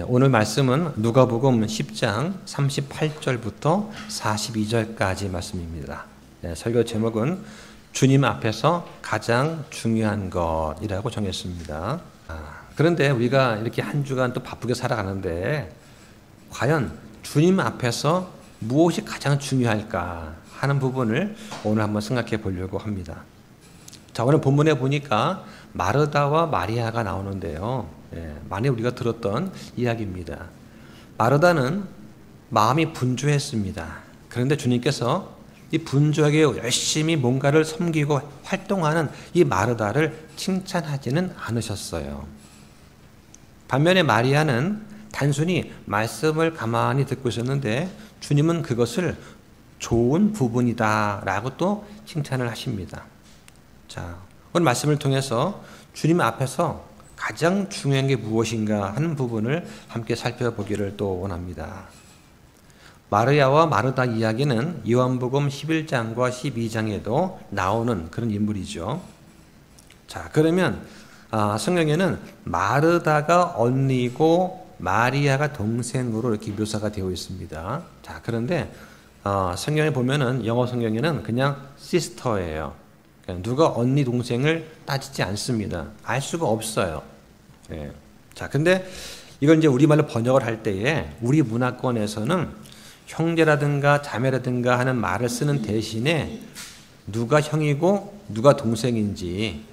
오늘 말씀은 누가복음 10장 38절부터 42절까지 말씀입니다. 설교 제목은 주님 앞에서 가장 중요한 것이라고 정했습니다. 그런데 우리가 이렇게 한 주간 또 바쁘게 살아가는데 과연 주님 앞에서 무엇이 가장 중요할까 하는 부분을 오늘 한번 생각해 보려고 합니다. 자, 오늘 본문에 보니까 마르다와 마리아가 나오는데요. 많이 우리가 들었던 이야기입니다. 마르다는 마음이 분주했습니다. 그런데 주님께서 이 분주하게 열심히 뭔가를 섬기고 활동하는 이 마르다를 칭찬하지는 않으셨어요. 반면에 마리아는 단순히 말씀을 가만히 듣고 있었는데 주님은 그것을 좋은 부분이다 라고 또 칭찬을 하십니다. 자, 오늘 말씀을 통해서 주님 앞에서 가장 중요한 게 무엇인가 하는 부분을 함께 살펴보기를 또 원합니다. 마리아와 마르다 이야기는 요한복음 11장과 12장에도 나오는 그런 인물이죠. 자, 그러면 성경에는 마르다가 언니고 마리아가 동생으로 이렇게 묘사가 되어 있습니다. 자, 그런데 성경에 보면은 영어 성경에는 그냥 시스터예요. 누가 언니 동생을 따지지 않습니다. 알 수가 없어요. 자, 근데 이걸 이제 우리말로 번역을 할 때에 우리 문화권에서는 형제라든가 자매라든가 하는 말을 쓰는 대신에 누가 형이고 누가 동생인지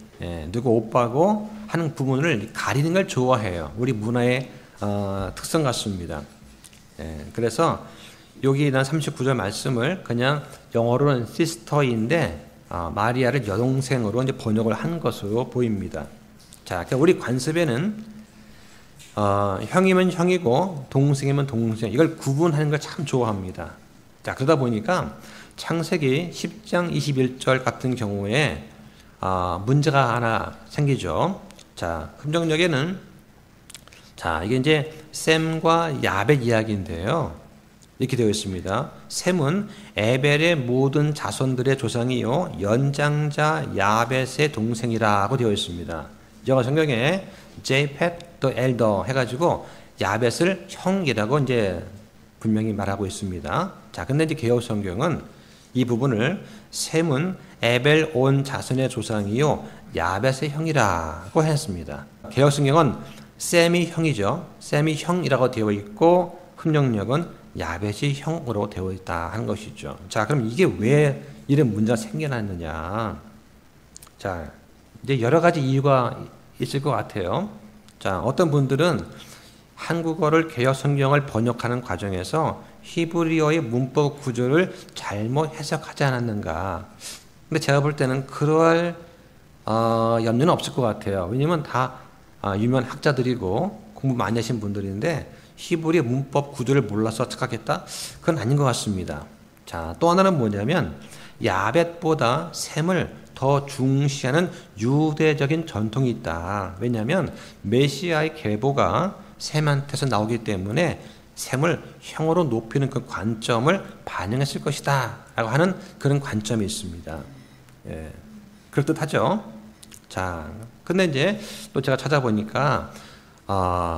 누가 오빠고 하는 부분을 가리는 걸 좋아해요. 우리 문화의 특성 같습니다. 그래서 여기 난 39절 말씀을 그냥 영어로는 시스터인데 마리아를 여동생으로 이제 번역을 한 것으로 보입니다. 자, 우리 관습에는 형이면 형이고 동생이면 동생 이걸 구분하는 걸 참 좋아합니다. 자, 그러다 보니까 창세기 10장 21절 같은 경우에 문제가 하나 생기죠. 자, 금정역에는 자, 이게 이제 셈과 야벳 이야기인데요. 이렇게 되어 있습니다. 셈은 에벨의 모든 자손들의 조상이요 연장자 야벳의 동생이라고 되어 있습니다. 영어 성경에 제펫 더 엘더 해가지고 야벳을 형이라고 이제 분명히 말하고 있습니다. 자, 근데 이제 개역 성경은 이 부분을 셈은 에벨 온 자손의 조상이요 야벳의 형이라고 했습니다. 개역 성경은 셈이 형이죠. 셈이 형이라고 되어 있고 흠령역은 야벳이 형으로 되어 있다 하는 것이죠. 자, 그럼 이게 왜 이런 문제가 생겨났느냐? 자, 이제 여러 가지 이유가 있을 것 같아요. 자, 어떤 분들은 한국어를 개역 성경을 번역하는 과정에서 히브리어의 문법 구조를 잘못 해석하지 않았는가? 근데 제가 볼 때는 그럴 염려는 없을 것 같아요. 왜냐면 다 유명한 학자들이고 공부 많이 하신 분들인데 히브리 문법 구조를 몰라서 착각했다? 그건 아닌 것 같습니다. 자, 또 하나는 뭐냐면 야벳보다 셈을 더 중시하는 유대적인 전통이 있다. 왜냐하면 메시아의 계보가 셈한테서 나오기 때문에 셈을 형으로 높이는 그 관점을 반영했을 것이다 라고 하는 그런 관점이 있습니다. 그럴듯하죠. 자, 근데 이제 또 제가 찾아보니까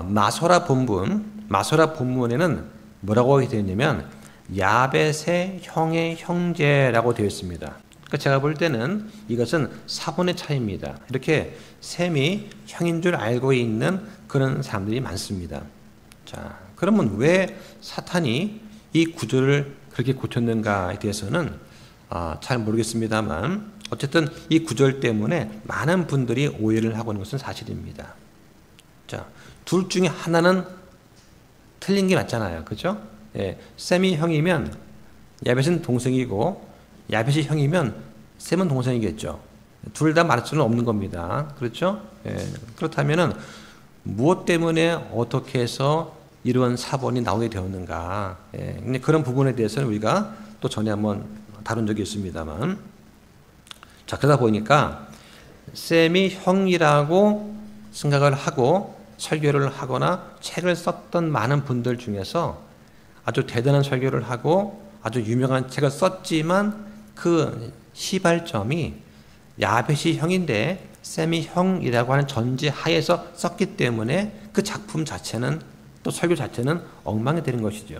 마소라 본문에는 뭐라고 되어 있냐면 야벳의 형의 형제라고 되어 있습니다. 그러니까 제가 볼 때는 이것은 사본의 차이입니다. 이렇게 셈이 형인 줄 알고 있는 그런 사람들이 많습니다. 자, 그러면 왜 사탄이 이 구조를 그렇게 고쳤는가에 대해서는 잘 모르겠습니다만 어쨌든 이 구절 때문에 많은 분들이 오해를 하고 있는 것은 사실입니다. 자, 둘 중에 하나는 틀린 게 맞잖아요. 그죠? 셈이 형이면 야벳은 동생이고 야벳이 형이면 셈은 동생이겠죠. 둘 다 말할 수는 없는 겁니다. 그렇죠? 그렇다면은 무엇 때문에 어떻게 해서 이런 사본이 나오게 되었는가? 근데 그런 부분에 대해서는 우리가 또 전에 한번 다룬 적이 있습니다만, 자, 그러다 보니까 셈이 형이라고 생각을 하고 설교를 하거나 책을 썼던 많은 분들 중에서 아주 대단한 설교를 하고 아주 유명한 책을 썼지만 그 시발점이 야벳이 형인데 셈이 형이라고 하는 전제 하에서 썼기 때문에 그 작품 자체는 또 설교 자체는 엉망이 되는 것이죠.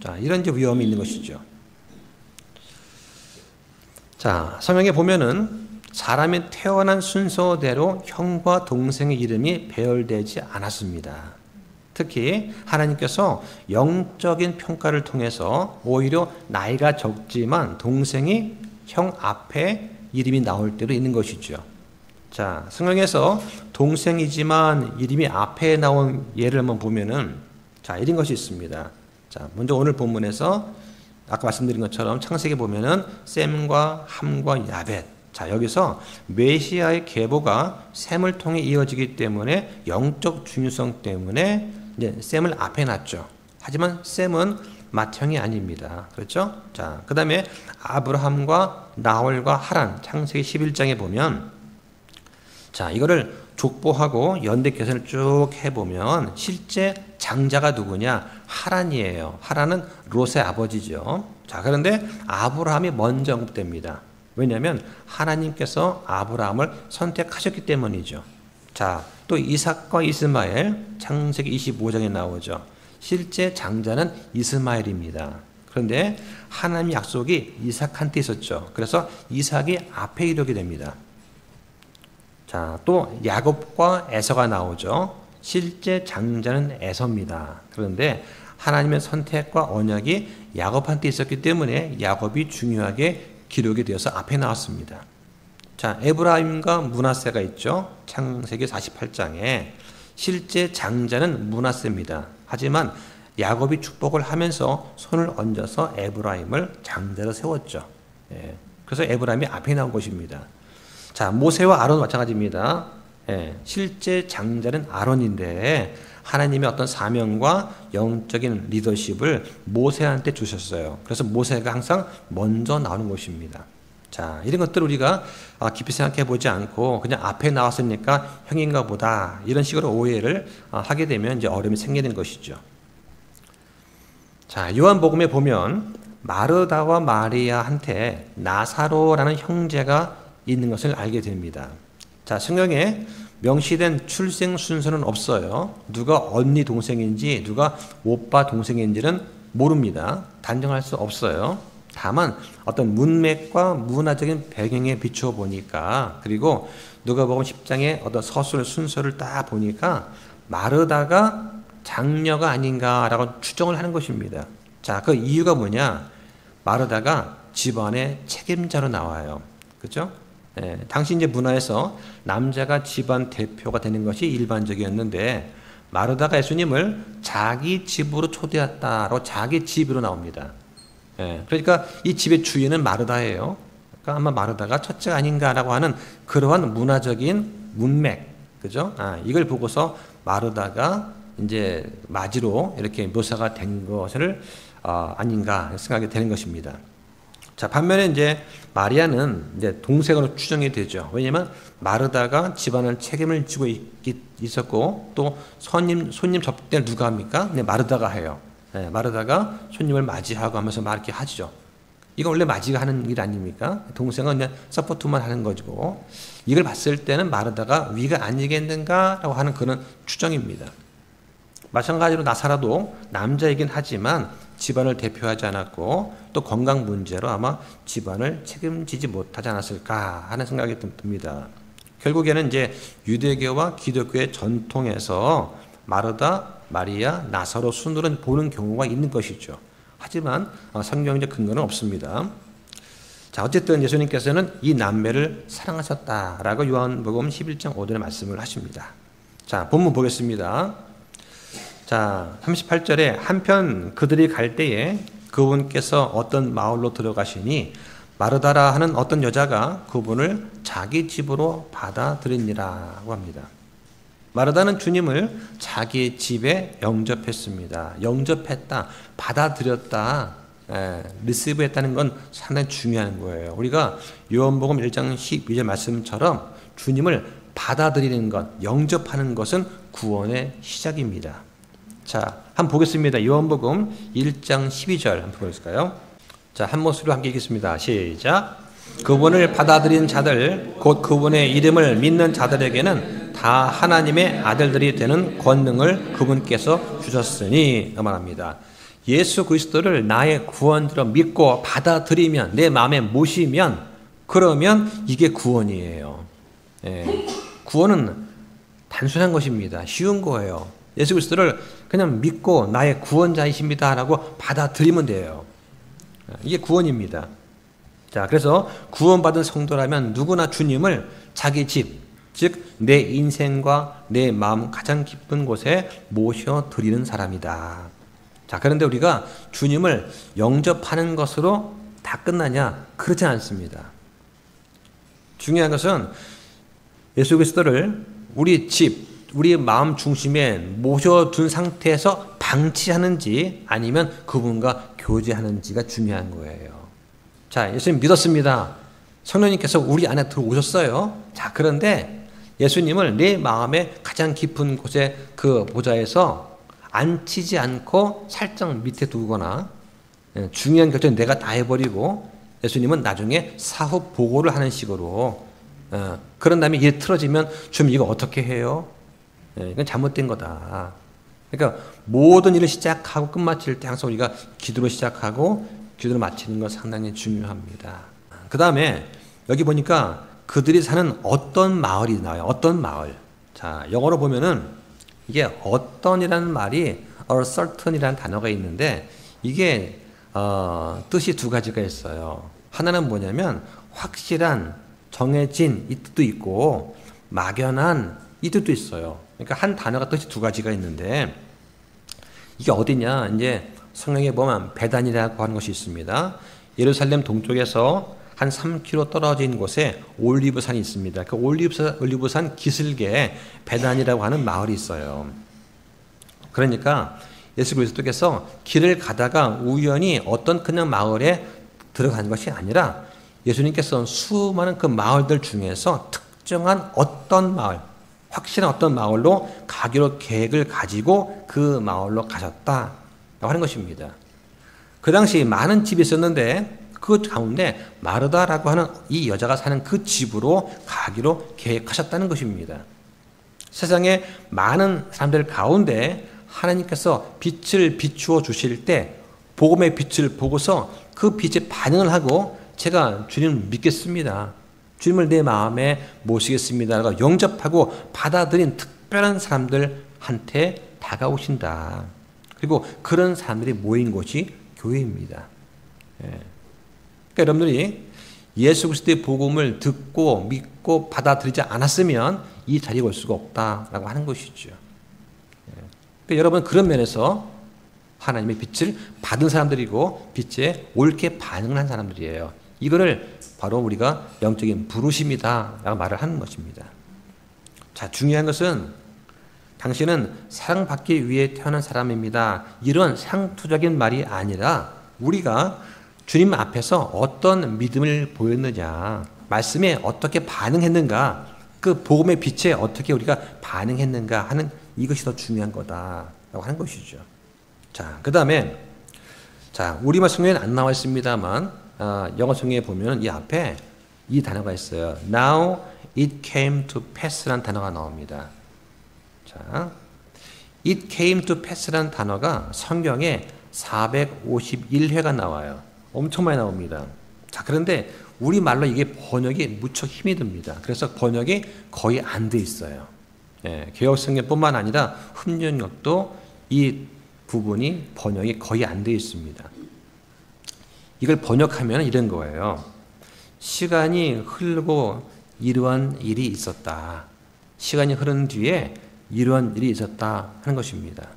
자, 이런 이제 위험이 있는 것이죠. 자, 성경에 보면은 사람이 태어난 순서대로 형과 동생의 이름이 배열되지 않았습니다. 특히 하나님께서 영적인 평가를 통해서 오히려 나이가 적지만 동생이 형 앞에 이름이 나올 때도 있는 것이죠. 자, 성경에서 동생이지만 이름이 앞에 나온 예를 한번 보면은 자, 이런 것이 있습니다. 자, 먼저 오늘 본문에서 아까 말씀드린 것처럼 창세기 보면은 셈과 함과 야벳. 자, 여기서 메시아의 계보가 셈을 통해 이어지기 때문에 영적 중요성 때문에 이제 셈을 앞에 놨죠. 하지만 셈은 맏형이 아닙니다. 그렇죠? 자, 그 다음에 아브라함과 나홀과 하란, 창세기 11장에 보면 자, 이거를 족보하고 연대 계산을 쭉 해보면 실제 장자가 누구냐? 하란이에요. 하란은 롯의 아버지죠. 자, 그런데 아브라함이 먼저 언급됩니다. 왜냐하면 하나님께서 아브라함을 선택하셨기 때문이죠. 자, 또 이삭과 이스마엘, 창세기 25장에 나오죠. 실제 장자는 이스마엘입니다. 그런데 하나님의 약속이 이삭한테 있었죠. 그래서 이삭이 앞에 이르게 됩니다. 자, 또 야곱과 에서가 나오죠. 실제 장자는 에서입니다. 그런데 하나님의 선택과 언약이 야곱한테 있었기 때문에 야곱이 중요하게 기록이 되어서 앞에 나왔습니다. 자, 에브라임과 므낫세가 있죠. 창세기 48장에 실제 장자는 므낫세입니다. 하지만 야곱이 축복을 하면서 손을 얹어서 에브라임을 장자로 세웠죠. 예, 그래서 에브라임이 앞에 나온 것입니다. 자, 모세와 아론 마찬가지입니다. 예, 실제 장자는 아론인데 하나님의 어떤 사명과 영적인 리더십을 모세한테 주셨어요. 그래서 모세가 항상 먼저 나오는 것입니다. 자, 이런 것들을 우리가 깊이 생각해 보지 않고 그냥 앞에 나왔으니까 형인가 보다 이런 식으로 오해를 하게 되면 이제 어려움이 생기는 것이죠. 자, 요한복음에 보면 마르다와 마리아한테 나사로라는 형제가 있는 것을 알게 됩니다. 자, 성경에 명시된 출생 순서는 없어요. 누가 언니 동생인지 누가 오빠 동생인지는 모릅니다. 단정할 수 없어요. 다만 어떤 문맥과 문화적인 배경에 비추어 보니까 그리고 누가복음 10장의 어떤 서술 순서를 딱 보니까 마르다가 장녀가 아닌가라고 추정을 하는 것입니다. 자, 그 이유가 뭐냐? 마르다가 집안의 책임자로 나와요. 그렇죠? 예, 당시 이제 문화에서 남자가 집안 대표가 되는 것이 일반적이었는데 마르다가 예수님을 자기 집으로 초대했다로 자기 집으로 나옵니다. 예, 그러니까 이 집의 주인은 마르다예요. 그러니까 아마 마르다가 첫째가 아닌가라고 하는 그러한 문화적인 문맥, 그죠? 이걸 보고서 마르다가 이제 마지로 이렇게 묘사가 된 것을 아닌가 생각이 되는 것입니다. 자, 반면에 이제 마리아는 이제 동생으로 추정이 되죠. 왜냐하면 마르다가 집안을 책임을 지고 있었고 또 손님 접대를 누가 합니까? 네, 마르다가 해요. 네, 마르다가 손님을 맞이하고 하면서 막 이렇게 하죠. 이건 원래 맞이가 하는 일 아닙니까? 동생은 그냥 서포트만 하는 거고 이걸 봤을 때는 마르다가 위가 아니겠는가라고 하는 그런 추정입니다. 마찬가지로 나사로도 남자이긴 하지만 집안을 대표하지 않았고 또 건강 문제로 아마 집안을 책임지지 못하지 않았을까 하는 생각이 듭니다. 결국에는 이제 유대교와 기독교의 전통에서 마르다, 마리아, 나사로 순으로 보는 경우가 있는 것이죠. 하지만 성경적 근거는 없습니다. 자, 어쨌든 예수님께서는 이 남매를 사랑하셨다라고 요한복음 11장 5절에 말씀을 하십니다. 자, 본문 보겠습니다. 자, 38절에 한편 그들이 갈 때에 그분께서 어떤 마을로 들어가시니 마르다라 하는 어떤 여자가 그분을 자기 집으로 받아들이니라고 합니다. 마르다는 주님을 자기 집에 영접했습니다. 영접했다, 받아들였다, 리시브했다는 건 상당히 중요한 거예요. 우리가 요한복음 1장 12절 말씀처럼 주님을 받아들이는 것, 영접하는 것은 구원의 시작입니다. 자, 한번 보겠습니다. 요한복음 1장 12절 한번 보실까요? 자, 한 목소리로 함께 읽겠습니다. 시작. 그분을 받아들인 자들, 곧 그분의 이름을 믿는 자들에게는 다 하나님의 아들들이 되는 권능을 그분께서 주셨으니 말합니다. 예수 그리스도를 나의 구원으로 믿고 받아들이면, 내 마음에 모시면, 그러면 이게 구원이에요. 구원은 단순한 것입니다. 쉬운 거예요. 예수 그리스도를 그냥 믿고 나의 구원자이십니다 라고 받아들이면 돼요. 이게 구원입니다. 자, 그래서 구원받은 성도라면 누구나 주님을 자기 집, 즉 내 인생과 내 마음 가장 깊은 곳에 모셔드리는 사람이다. 자, 그런데 우리가 주님을 영접하는 것으로 다 끝나냐? 그렇지 않습니다. 중요한 것은 예수 그리스도를 우리 집, 우리 마음 중심에 모셔둔 상태에서 방치하는지 아니면 그분과 교제하는지가 중요한 거예요. 자, 예수님 믿었습니다. 성령님께서 우리 안에 들어오셨어요. 자, 그런데 예수님을 내 마음의 가장 깊은 곳에 그 보좌에서 앉히지 않고 살짝 밑에 두거나 중요한 결정은 내가 다 해버리고 예수님은 나중에 사후 보고를 하는 식으로 그런 다음에 일이 틀어지면 좀 이거 어떻게 해요? 이건 잘못된 거다. 그러니까 모든 일을 시작하고 끝마칠 때 항상 우리가 기도로 시작하고 기도로 마치는 건 상당히 중요합니다. 그 다음에 여기 보니까 그들이 사는 어떤 마을이 나와요. 어떤 마을. 자, 영어로 보면은 이게 어떤이라는 말이 a certain이라는 단어가 있는데 이게 뜻이 두 가지가 있어요. 하나는 뭐냐면 확실한, 정해진 이 뜻도 있고 막연한 이 뜻도 있어요. 그러니까 한 단어가 뜻이 두 가지가 있는데 이게 어디냐? 이제 성경에 보면 베단이라고 하는 것이 있습니다. 예루살렘 동쪽에서 한 3km 떨어진 곳에 올리브산이 있습니다. 그 올리브산 기슭에 베단이라고 하는 마을이 있어요. 그러니까 예수 그리스도께서 길을 가다가 우연히 어떤 그냥 마을에 들어간 것이 아니라 예수님께서 수많은 그 마을들 중에서 특정한 어떤 마을, 확실한 어떤 마을로 가기로 계획을 가지고 그 마을로 가셨다라고 하는 것입니다. 그 당시 많은 집이 있었는데 그 가운데 마르다라고 하는 이 여자가 사는 그 집으로 가기로 계획하셨다는 것입니다. 세상에 많은 사람들 가운데 하나님께서 빛을 비추어 주실 때 복음의 빛을 보고서 그 빛에 반응을 하고 제가 주님을 믿겠습니다. 주님을 내 마음에 모시겠습니다라고 영접하고 받아들인 특별한 사람들한테 다가오신다. 그리고 그런 사람들이 모인 곳이 교회입니다. 그러니까 여러분들이 예수 그리스도의 복음을 듣고 믿고 받아들이지 않았으면 이 자리에 올 수가 없다라고 하는 것이죠. 그러니까 여러분 그런 면에서 하나님의 빛을 받은 사람들이고 빛에 옳게 반응을 한 사람들이에요. 이거를 바로 우리가 영적인 부르심이다라고 말을 하는 것입니다. 자, 중요한 것은 당신은 사랑받기 위해 태어난 사람입니다. 이런 상투적인 말이 아니라 우리가 주님 앞에서 어떤 믿음을 보였느냐, 말씀에 어떻게 반응했는가, 그 복음의 빛에 어떻게 우리가 반응했는가 하는 이것이 더 중요한 거다라고 하는 것이죠. 자, 그 다음에 자, 우리말 성경에는 안 나와 있습니다만 영어 성경에 보면 이 앞에 이 단어가 있어요. Now it came to pass라는 단어가 나옵니다. 자, it came to pass라는 단어가 성경에 451회가 나와요. 엄청 많이 나옵니다. 자, 그런데 우리말로 이게 번역이 무척 힘이 듭니다. 그래서 번역이 거의 안 돼 있어요. 개역성경뿐만 아니라 흡연력도 이 부분이 번역이 거의 안 돼 있습니다. 이걸 번역하면 이런 거예요. 시간이 흐르고 이러한 일이 있었다. 시간이 흐른 뒤에 이러한 일이 있었다 하는 것입니다.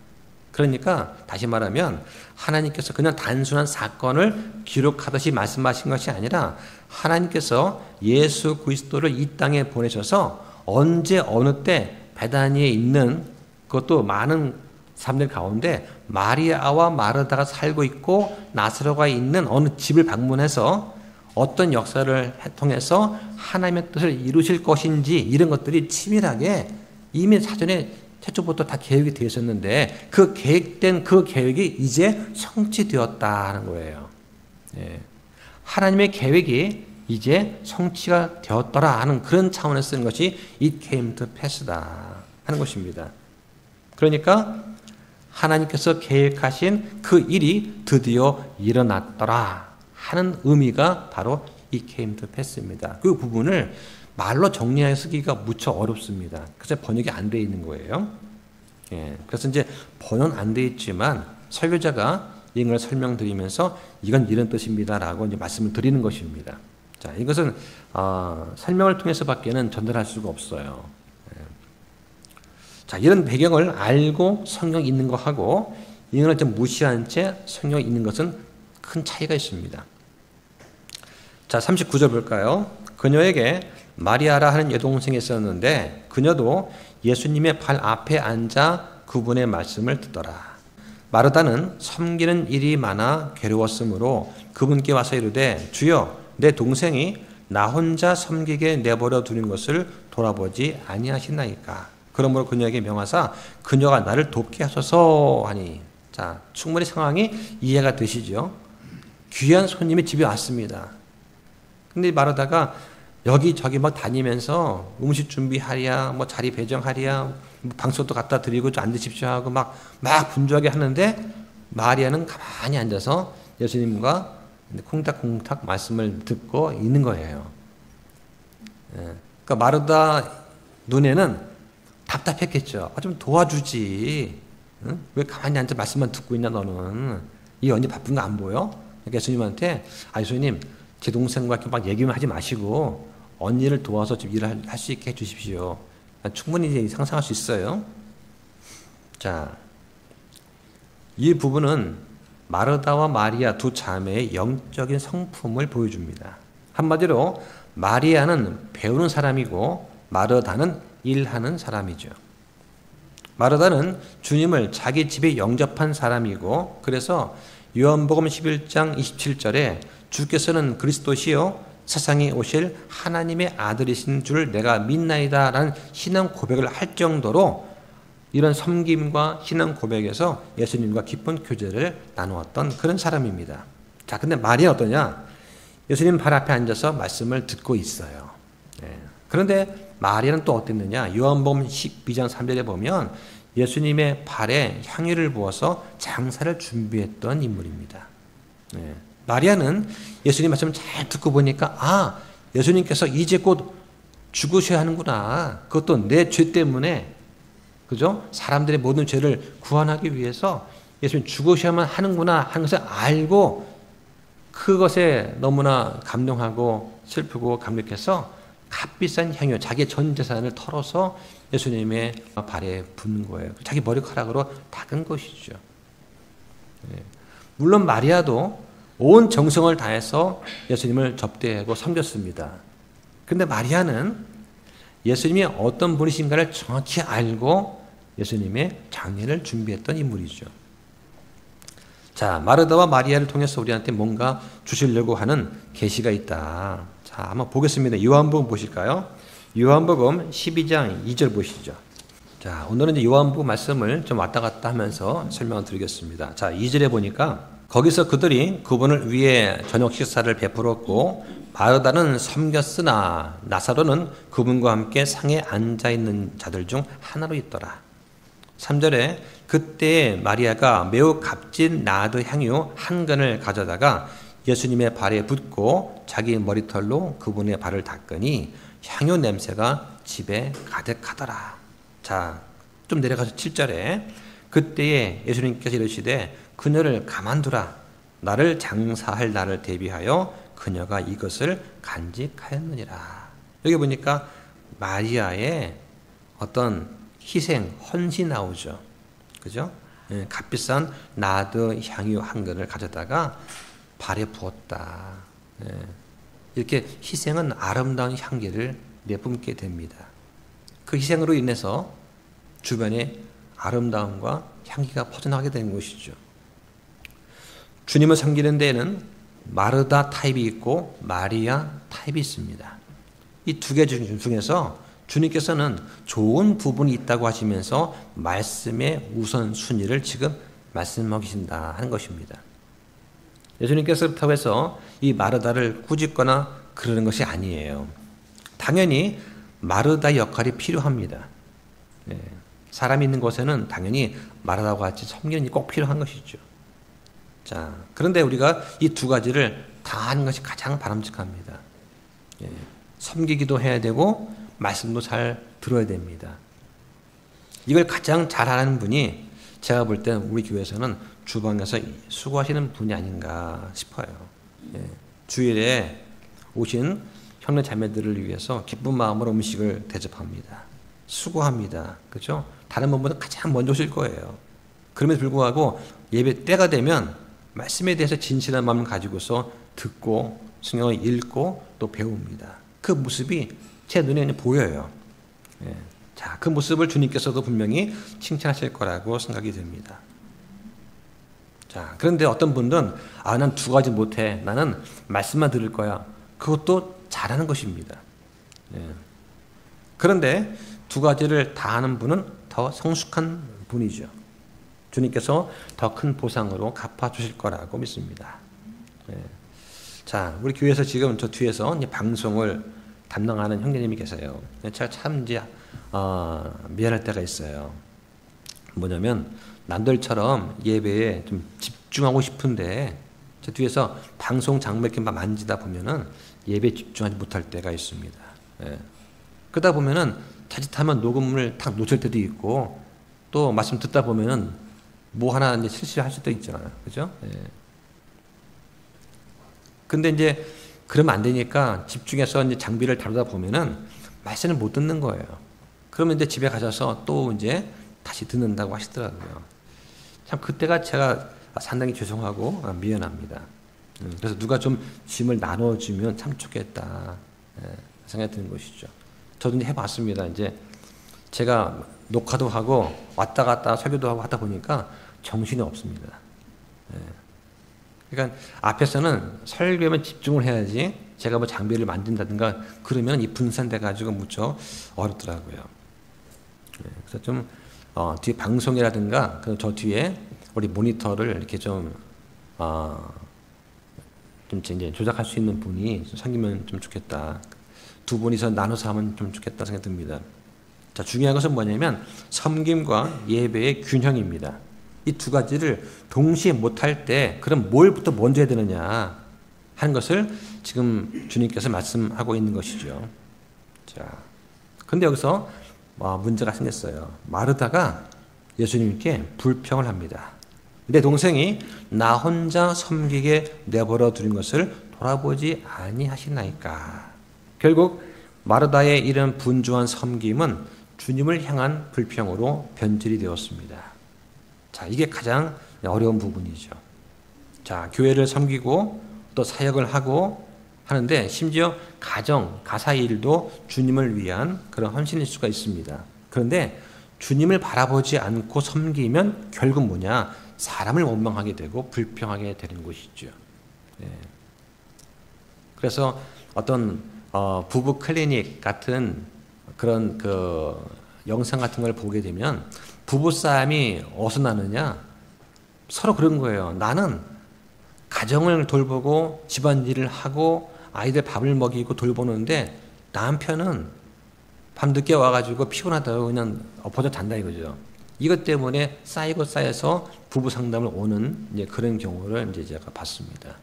그러니까 다시 말하면 하나님께서 그냥 단순한 사건을 기록하듯이 말씀하신 것이 아니라 하나님께서 예수 그리스도를 이 땅에 보내셔서 언제 어느 때 베다니에 있는 그것도 많은 사람들 가운데 마리아와 마르다가 살고 있고 나사로가 있는 어느 집을 방문해서 어떤 역사를 통해서 하나님의 뜻을 이루실 것인지 이런 것들이 치밀하게 이미 사전에 최초부터 다 계획이 되어 있었는데 그 계획된 그 계획이 이제 성취되었다는 거예요. 하나님의 계획이 이제 성취가 되었더라 하는 그런 차원에서 쓰는 것이 it came to pass다 하는 것입니다. 그러니까 하나님께서 계획하신 그 일이 드디어 일어났더라 하는 의미가 바로 it came to pass입니다. 그 부분을 말로 정리하여 쓰기가 무척 어렵습니다. 그래서 번역이 안 되어 있는 거예요. 예, 그래서 이제 번역은 안 되어 있지만 설교자가 이걸 설명드리면서 이건 이런 뜻입니다라고 이제 말씀을 드리는 것입니다. 자, 이것은 설명을 통해서밖에는 전달할 수가 없어요. 예. 자, 이런 배경을 알고 성경 읽는 거 하고 이걸 좀 무시한 채 성경 읽는 것은 큰 차이가 있습니다. 자, 39절 볼까요? 그녀에게 마리아라 하는 여동생이 있었는데 그녀도 예수님의 발 앞에 앉아 그분의 말씀을 듣더라. 마르다는 섬기는 일이 많아 괴로웠으므로 그분께 와서 이르되 주여 내 동생이 나 혼자 섬기게 내버려 두는 것을 돌아보지 아니하시나이까. 그러므로 그녀에게 명하사 그녀가 나를 돕게 하소서 하니. 자, 충분히 상황이 이해가 되시죠? 귀한 손님이 집에 왔습니다. 근데 마르다가 여기저기 막 다니면서 음식 준비하랴, 뭐 자리 배정하랴, 방석도 갖다 드리고 좀 앉으십시오 하고 막 분주하게 하는데 마리아는 가만히 앉아서 예수님과 콩닥콩닥 말씀을 듣고 있는 거예요. 예. 그러니까 마르다 눈에는 답답했겠죠. 좀 도와주지. 응? 왜 가만히 앉아 말씀만 듣고 있냐 너는. 이 언니 바쁜 거 안 보여? 그러니까 예수님한테 예수님 제 동생과 이렇게 막 얘기만 하지 마시고 언니를 도와서 좀 일을 할 수 있게 해주십시오. 충분히 이제 상상할 수 있어요. 자, 이 부분은 마르다와 마리아 두 자매의 영적인 성품을 보여줍니다. 한마디로 마리아는 배우는 사람이고 마르다는 일하는 사람이죠. 마르다는 주님을 자기 집에 영접한 사람이고 그래서 요한복음 11장 27절에 주께서는 그리스도시요 세상에 오실 하나님의 아들이신 줄 내가 믿나이다 라는 신앙 고백을 할 정도로 이런 섬김과 신앙 고백에서 예수님과 깊은 교제를 나누었던 그런 사람입니다. 자, 근데 마리아 어떠냐? 예수님 발 앞에 앉아서 말씀을 듣고 있어요. 네. 그런데 마리아는 또 어땠느냐? 요한복음 12장 3절에 보면 예수님의 발에 향유를 부어서 장사를 준비했던 인물입니다. 네. 마리아는 예수님 말씀을 잘 듣고 보니까 예수님께서 이제 곧 죽으셔야 하는구나. 그것도 내 죄 때문에 그죠? 사람들의 모든 죄를 구원하기 위해서 예수님 죽으셔야만 하는구나 하는 것을 알고 그것에 너무나 감동하고 슬프고 감격해서 값비싼 향유, 자기의 전 재산을 털어서 예수님의 발에 붓는 거예요. 자기 머리카락으로 닦은 것이죠. 물론 마리아도 온 정성을 다해서 예수님을 접대하고 섬겼습니다. 그런데 마리아는 예수님이 어떤 분이신가를 정확히 알고 예수님의 장례를 준비했던 인물이죠. 자, 마르다와 마리아를 통해서 우리한테 뭔가 주시려고 하는 계시가 있다. 자, 한번 보겠습니다. 요한복음 보실까요? 요한복음 12장 2절 보시죠. 자, 오늘은 이제 요한복음 말씀을 좀 왔다 갔다 하면서 설명을 드리겠습니다. 자, 2절에 보니까 거기서 그들이 그분을 위해 저녁 식사를 베풀었고 마르다는 섬겼으나 나사로는 그분과 함께 상에 앉아있는 자들 중 하나로 있더라. 3절에 그때 마리아가 매우 값진 나드 향유 한 근을 가져다가 예수님의 발에 붓고 자기 머리털로 그분의 발을 닦으니 향유 냄새가 집에 가득하더라. 자, 좀 내려가서 7절에 그때에 예수님께서 이르시되 그녀를 가만두라. 나를 장사할 날을 대비하여 그녀가 이것을 간직하였느니라. 여기 보니까 마리아의 어떤 희생, 헌신 나오죠. 그죠? 예, 값비싼 나드 향유 한 근을 가져다가 발에 부었다. 예, 이렇게 희생은 아름다운 향기를 내뿜게 됩니다. 그 희생으로 인해서 주변에 아름다움과 향기가 퍼져나가게 되는 것이죠. 주님을 섬기는 데에는 마르다 타입이 있고 마리아 타입이 있습니다. 이 두 개 중에서 주님께서는 좋은 부분이 있다고 하시면서 말씀의 우선순위를 지금 말씀하고 계신다 하는 것입니다. 예수님께서 그렇다고 해서 이 마르다를 꾸짖거나 그러는 것이 아니에요. 당연히 마르다의 역할이 필요합니다. 예. 사람이 있는 곳에는 당연히 마르다와 같이 섬기는 일이 꼭 필요한 것이죠. 자, 그런데 우리가 이 두 가지를 다 하는 것이 가장 바람직합니다. 예. 섬기기도 해야 되고 말씀도 잘 들어야 됩니다. 이걸 가장 잘하는 분이 제가 볼 때 우리 교회에서는 주방에서 수고하시는 분이 아닌가 싶어요. 예. 주일에 오신 형제 자매들을 위해서 기쁜 마음으로 음식을 대접합니다. 수고합니다. 그렇죠? 다른 분보다 가장 먼저 오실 거예요. 그럼에도 불구하고 예배 때가 되면 말씀에 대해서 진실한 마음을 가지고서 듣고 성경을 읽고 또 배웁니다. 그 모습이 제 눈에 보여요. 예. 자, 그 모습을 주님께서도 분명히 칭찬하실 거라고 생각이 됩니다. 자, 그런데 어떤 분들은 난 두 가지 못해. 나는 말씀만 들을 거야. 그것도 잘하는 것입니다. 예. 그런데 두 가지를 다 하는 분은 더 성숙한 분이죠. 주님께서 더 큰 보상으로 갚아주실 거라고 믿습니다. 예. 자, 우리 교회에서 지금 저 뒤에서 이제 방송을 담당하는 형제님이 계세요. 제가 참 이제 미안할 때가 있어요. 뭐냐면 남들처럼 예배에 좀 집중하고 싶은데 저 뒤에서 방송 장면 이렇게 만지다 보면은 예배에 집중하지 못할 때가 있습니다. 예. 그러다 보면은 자칫하면 녹음을 탁 놓칠 때도 있고 또 말씀 듣다 보면은 뭐 하나 이제 실수할 수도 있잖아요. 그죠? 예. 근데 이제 그러면 안 되니까 집중해서 이제 장비를 다루다 보면은 말씀을 못 듣는 거예요. 그러면 이제 집에 가셔서 또 이제 다시 듣는다고 하시더라고요. 참 그때가 제가 상당히 죄송하고 미안합니다. 그래서 누가 좀 짐을 나눠주면 참 좋겠다 생각이 드는 것이죠. 저도 이제 해봤습니다. 이제 제가 녹화도 하고 왔다 갔다 설교도 하고 하다 보니까 정신이 없습니다. 그러니까 앞에서는 설교에만 집중을 해야지 제가 뭐 장비를 만든다든가 그러면 이 분산돼 가지고 무척 어렵더라고요. 그래서 좀 뒤에 방송이라든가 저 뒤에 우리 모니터를 이렇게 좀 이제 조작할 수 있는 분이 생기면 좀 좋겠다. 두 분이서 나눠서 하면 좀 좋겠다 생각이 듭니다. 자, 중요한 것은 뭐냐면 섬김과 예배의 균형입니다. 이 두 가지를 동시에 못할 때 그럼 뭘부터 먼저 해야 되느냐 하는 것을 지금 주님께서 말씀하고 있는 것이죠. 자, 근데 여기서 문제가 생겼어요. 마르다가 예수님께 불평을 합니다. 내 동생이 나 혼자 섬기게 내버려 두는 것을 돌아보지 아니하시나이까. 결국 마르다의 이런 분주한 섬김은 주님을 향한 불평으로 변질이 되었습니다. 자, 이게 가장 어려운 부분이죠. 자, 교회를 섬기고 또 사역을 하고 하는데 심지어 가정, 가사의 일도 주님을 위한 그런 헌신일 수가 있습니다. 그런데 주님을 바라보지 않고 섬기면 결국 뭐냐? 사람을 원망하게 되고 불평하게 되는 것이죠. 네. 그래서 어떤 부부 클리닉 같은 그런 그 영상 같은 걸 보게 되면 부부싸움이 어디서 나느냐? 서로 그런 거예요. 나는 가정을 돌보고 집안일을 하고 아이들 밥을 먹이고 돌보는데 남편은 밤늦게 와가지고 피곤하다고 그냥 엎어져 잔다 이거죠. 이것 때문에 쌓이고 쌓여서 부부 상담을 오는 이제 그런 경우를 이제 제가 봤습니다.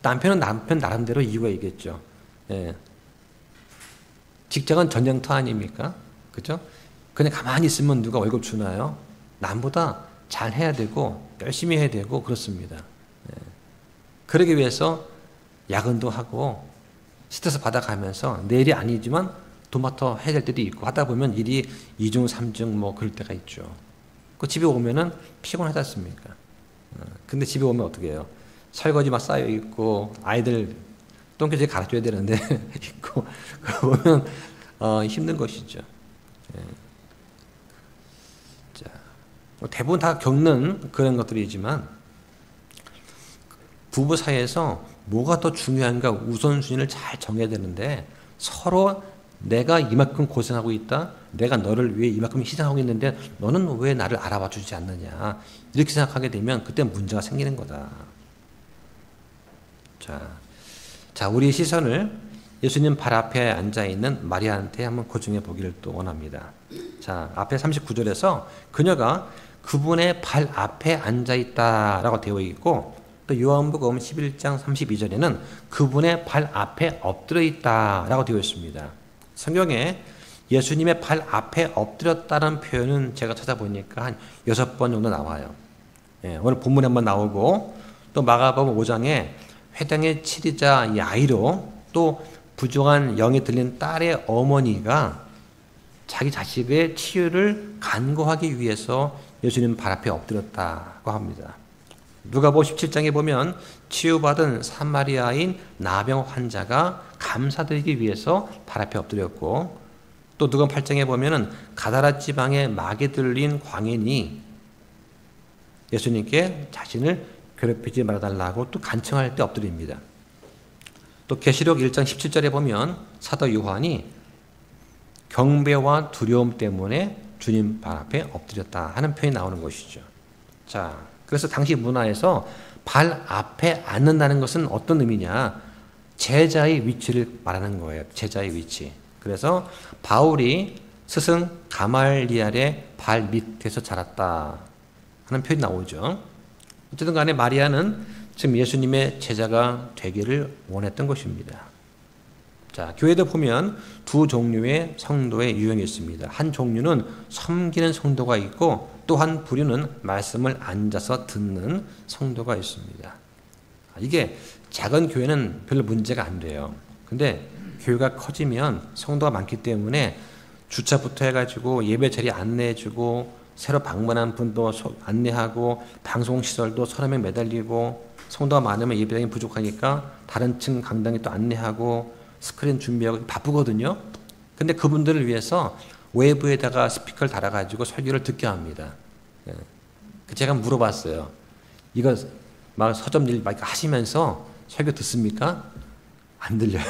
남편은 남편 나름대로 이유가 있겠죠. 예. 직장은 전쟁터 아닙니까? 그죠? 그냥 가만히 있으면 누가 월급 주나요? 남보다 잘 해야 되고 열심히 해야 되고 그렇습니다. 예. 그러기 위해서 야근도 하고 스트레스 받아가면서 내일이 아니지만 도맡아 해야 될 때도 있고 하다 보면 일이 2중, 3중 뭐 그럴 때가 있죠. 그 집에 오면은 피곤하지 않습니까? 근데 집에 오면 어떻게 해요? 설거지 막 쌓여 있고 아이들 똥개질 가르쳐야 되는데 있고 그러면 힘든 것이죠. 예. 자, 대부분 다 겪는 그런 것들이지만 부부 사이에서 뭐가 더 중요한가 우선순위를 잘 정해야 되는데 서로 내가 이만큼 고생하고 있다. 내가 너를 위해 이만큼 희생하고 있는데 너는 왜 나를 알아봐 주지 않느냐. 이렇게 생각하게 되면 그때 문제가 생기는 거다. 자, 자, 우리 시선을 예수님 발 앞에 앉아 있는 마리아한테 한번 고정해 보기를 또 원합니다. 자, 앞에 39절에서 그녀가 그분의 발 앞에 앉아 있다라고 되어 있고, 또 요한복음 11장 32절에는 그분의 발 앞에 엎드려 있다라고 되어 있습니다. 성경에 예수님의 발 앞에 엎드렸다는 표현은 제가 찾아보니까 한 6번 정도 나와요. 예, 오늘 본문에 한번 나오고, 또 마가복음 5장에 회당의 치리자 야이로, 또 부정한 영이 들린 딸의 어머니가 자기 자식의 치유를 간구하기 위해서 예수님 발 앞에 엎드렸다고 합니다. 누가복음 17장에 보면 치유받은 사마리아인 나병 환자가 감사드리기 위해서 발 앞에 엎드렸고, 또 누가복음 8장에 보면은 가다라 지방에 마귀 들린 광인이 예수님께 자신을 괴롭히지 말아달라고 또 간청할 때 엎드립니다. 또 계시록 1장 17절에 보면 사도 요한이 경배와 두려움 때문에 주님 발 앞에 엎드렸다 하는 표현이 나오는 것이죠. 자, 그래서 당시 문화에서 발 앞에 앉는다는 것은 어떤 의미냐? 제자의 위치를 말하는 거예요. 제자의 위치. 그래서 바울이 스승 가말리엘의 발 밑에서 자랐다 하는 표현이 나오죠. 어쨌든 간에 마리아는 지금 예수님의 제자가 되기를 원했던 것입니다. 자, 교회도 보면 두 종류의 성도의 유형이 있습니다. 한 종류는 섬기는 성도가 있고, 또 한 부류는 말씀을 앉아서 듣는 성도가 있습니다. 이게 작은 교회는 별로 문제가 안 돼요. 근데 교회가 커지면 성도가 많기 때문에 주차부터 해가지고 예배 자리 안내해주고, 새로 방문한 분도 안내하고, 방송시설도 서너 명 매달리고, 성도가 많으면 예배당이 부족하니까 다른 층 강당에 또 안내하고, 스크린 준비하고 바쁘거든요. 근데 그분들을 위해서 외부에다가 스피커를 달아가지고 설교를 듣게 합니다. 제가 물어봤어요. 이거 막 서점 일 막 하시면서 설교 듣습니까? 안 들려요.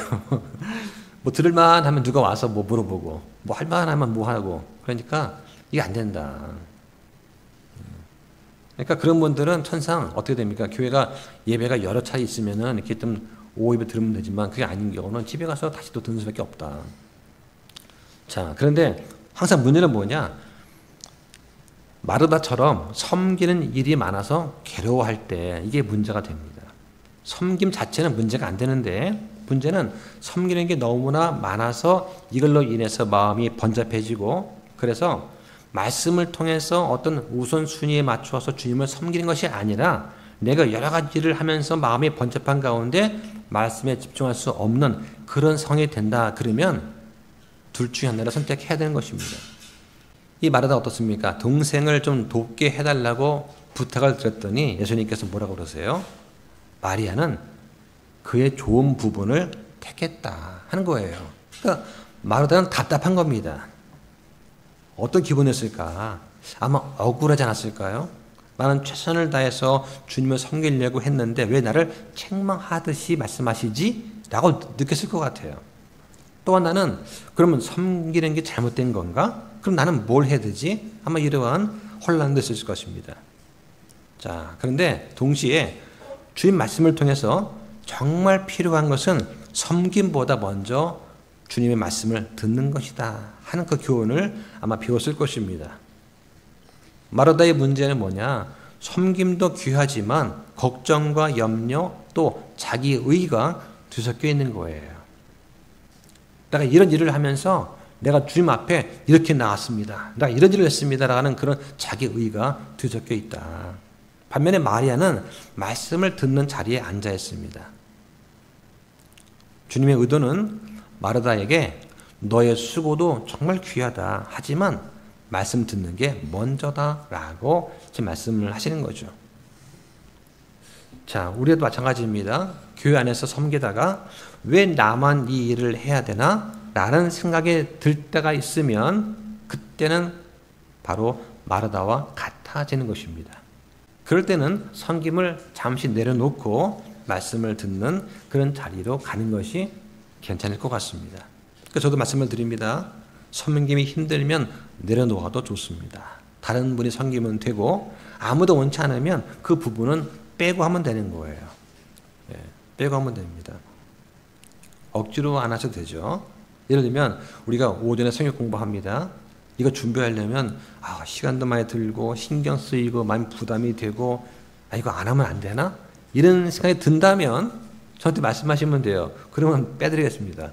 뭐 들을만 하면 누가 와서 뭐 물어보고, 뭐 할만 하면 뭐 하고, 그러니까 이게 안 된다. 그러니까 그런 분들은 천상 어떻게 됩니까? 교회가 예배가 여러 차례 있으면은 이렇게 좀 오입에 들으면 되지만, 그게 아닌 경우는 집에 가서 다시 또 듣는 수밖에 없다. 자, 그런데 항상 문제는 뭐냐? 마르다처럼 섬기는 일이 많아서 괴로워할 때 이게 문제가 됩니다. 섬김 자체는 문제가 안 되는데, 문제는 섬기는 게 너무나 많아서 이걸로 인해서 마음이 번잡해지고, 그래서 말씀을 통해서 어떤 우선순위에 맞추어서 주님을 섬기는 것이 아니라 내가 여러 가지를 하면서 마음이 번잡한 가운데 말씀에 집중할 수 없는 그런 성이 된다. 그러면 둘 중에 하나를 선택해야 되는 것입니다. 이 마르다 어떻습니까? 동생을 좀 돕게 해달라고 부탁을 드렸더니 예수님께서 뭐라고 그러세요? 마리아는 그의 좋은 부분을 택했다 하는 거예요. 그러니까 마르다는 답답한 겁니다. 어떤 기분이었을까? 아마 억울하지 않았을까요? 나는 최선을 다해서 주님을 섬기려고 했는데 왜 나를 책망하듯이 말씀하시지? 라고 느꼈을 것 같아요. 또 하나는 그러면 섬기는 게 잘못된 건가? 그럼 나는 뭘 해야 되지? 아마 이러한 혼란도 있을 것입니다. 자, 그런데 동시에 주님 말씀을 통해서 정말 필요한 것은 섬김보다 먼저 주님의 말씀을 듣는 것이다 하는 그 교훈을 아마 배웠을 것입니다. 마르다의 문제는 뭐냐? 섬김도 귀하지만 걱정과 염려 또 자기 의가 뒤섞여 있는 거예요. 내가 이런 일을 하면서 내가 주님 앞에 이렇게 나왔습니다. 내가 이런 일을 했습니다라는 그런 자기 의가 뒤섞여 있다. 반면에 마리아는 말씀을 듣는 자리에 앉아 있습니다. 주님의 의도는 마르다에게 너의 수고도 정말 귀하다. 하지만 말씀 듣는 게 먼저다라고 지금 말씀을 하시는 거죠. 자, 우리도 마찬가지입니다. 교회 안에서 섬기다가 왜 나만 이 일을 해야 되나? 라는 생각이 들 때가 있으면 그때는 바로 마르다와 같아지는 것입니다. 그럴 때는 섬김을 잠시 내려놓고 말씀을 듣는 그런 자리로 가는 것이 괜찮을 것 같습니다. 그래서 저도 말씀을 드립니다. 섬김이 힘들면 내려놓아도 좋습니다. 다른 분이 섬기면 되고 아무도 원치 않으면 그 부분은 빼고 하면 되는 거예요. 네, 빼고 하면 됩니다. 억지로 안 하셔도 되죠. 예를 들면 우리가 오전에 성역 공부합니다. 이거 준비하려면 시간도 많이 들고 신경 쓰이고 많이 부담이 되고 이거 안 하면 안 되나? 이런 생각이 든다면 저한테 말씀하시면 돼요. 그러면 빼드리겠습니다.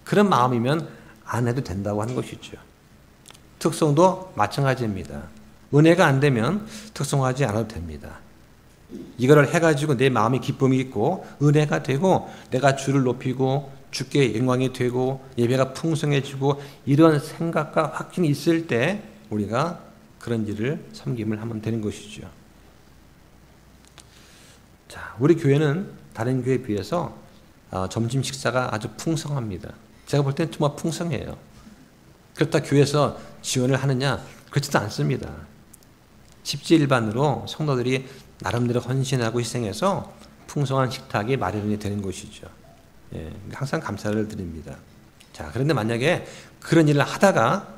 그런 마음이면 안 해도 된다고 하는 것이죠. 특송도 마찬가지입니다. 은혜가 안 되면 특송하지 않아도 됩니다. 이거를 해가지고 내 마음에 기쁨이 있고 은혜가 되고 내가 주를 높이고 주께 영광이 되고 예배가 풍성해지고 이런 생각과 확신이 있을 때 우리가 그런 일을 섬김을 하면 되는 것이죠. 자, 우리 교회는 다른 교회에 비해서 점심 식사가 아주 풍성합니다. 제가 볼 때는 정말 풍성해요. 그렇다 교회에서 지원을 하느냐? 그렇지도 않습니다. 십지일반으로 성도들이 나름대로 헌신하고 희생해서 풍성한 식탁이 마련이 되는 것이죠. 항상 감사를 드립니다. 자, 그런데 만약에 그런 일을 하다가